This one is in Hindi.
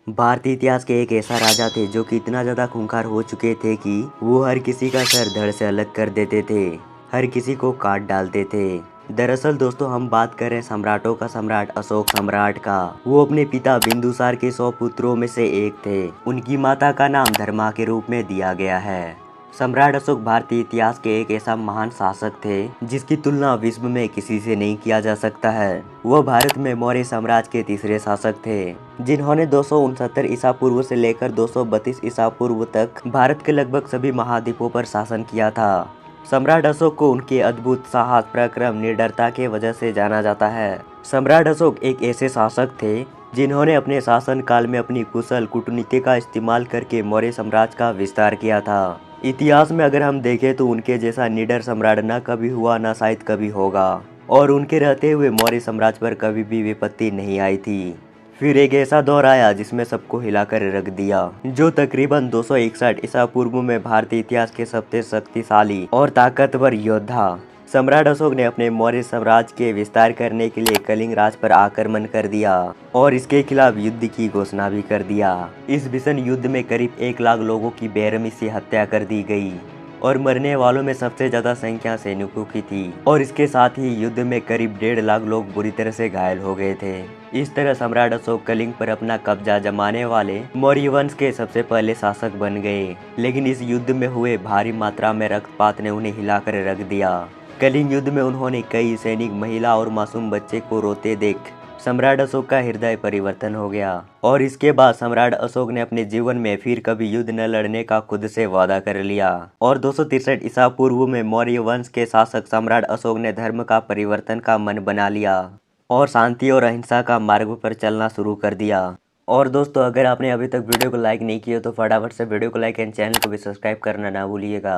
भारतीय इतिहास के एक ऐसा राजा थे जो कि इतना ज़्यादा खूंखार हो चुके थे कि वो हर किसी का सर धड़ से अलग कर देते थे, हर किसी को काट डालते थे। दरअसल दोस्तों हम बात कर रहे हैं सम्राटों का सम्राट अशोक सम्राट का। वो अपने पिता बिंदुसार के 100 पुत्रों में से एक थे। उनकी माता का नाम धर्मा के रूप में दिया गया है। सम्राट अशोक भारतीय इतिहास के एक ऐसा महान शासक थे जिसकी तुलना विश्व में किसी से नहीं किया जा सकता है। वह भारत में मौर्य साम्राज्य के तीसरे शासक थे जिन्होंने 269 ईसा पूर्व से लेकर 232 ईसा पूर्व तक भारत के लगभग सभी महाद्वीपों पर शासन किया था। सम्राट अशोक को उनके अद्भुत साहस, पराक्रम, निडरता के वजह से जाना जाता है। सम्राट अशोक एक ऐसे शासक थे जिन्होंने अपने शासन काल में अपनी कुशल कूटनीति का इस्तेमाल करके मौर्य साम्राज्य का विस्तार किया था। इतिहास में अगर हम देखें तो उनके जैसा निडर सम्राट न कभी हुआ न शायद कभी होगा, और उनके रहते हुए मौर्य साम्राज्य पर कभी भी विपत्ति नहीं आई थी। फिर एक ऐसा दौर आया जिसमें सबको हिलाकर रख दिया, जो तकरीबन 261 ईसा पूर्व में भारतीय इतिहास के सबसे शक्तिशाली और ताकतवर योद्धा सम्राट अशोक ने अपने मौर्य साम्राज्य के विस्तार करने के लिए कलिंग राज पर आक्रमण कर दिया और इसके खिलाफ युद्ध की घोषणा भी कर दिया। इस भीषण युद्ध में करीब 1 लाख लोगों की बेरहमी से हत्या कर दी गई और मरने वालों में सबसे ज्यादा संख्या सैनिकों की थी, और इसके साथ ही युद्ध में करीब 1.5 लाख लोग बुरी तरह से घायल हो गए थे। इस तरह सम्राट अशोक कलिंग पर अपना कब्जा जमाने वाले मौर्य वंश के सबसे पहले शासक बन गए। लेकिन इस युद्ध में हुए भारी मात्रा में रक्तपात ने उन्हें हिलाकर रख दिया। कलिंग युद्ध में उन्होंने कई सैनिक, महिला और मासूम बच्चे को रोते देख सम्राट अशोक का हृदय परिवर्तन हो गया, और इसके बाद सम्राट अशोक ने अपने जीवन में फिर कभी युद्ध न लड़ने का खुद से वादा कर लिया। और 263 ईसा पूर्व में मौर्य वंश के शासक सम्राट अशोक ने धर्म का परिवर्तन का मन बना लिया और शांति और अहिंसा का मार्ग पर चलना शुरू कर दिया। और दोस्तों अगर आपने अभी तक वीडियो को लाइक नहीं किया तो फटाफट से वीडियो को लाइक एंड चैनल को भी सब्सक्राइब करना ना भूलिएगा।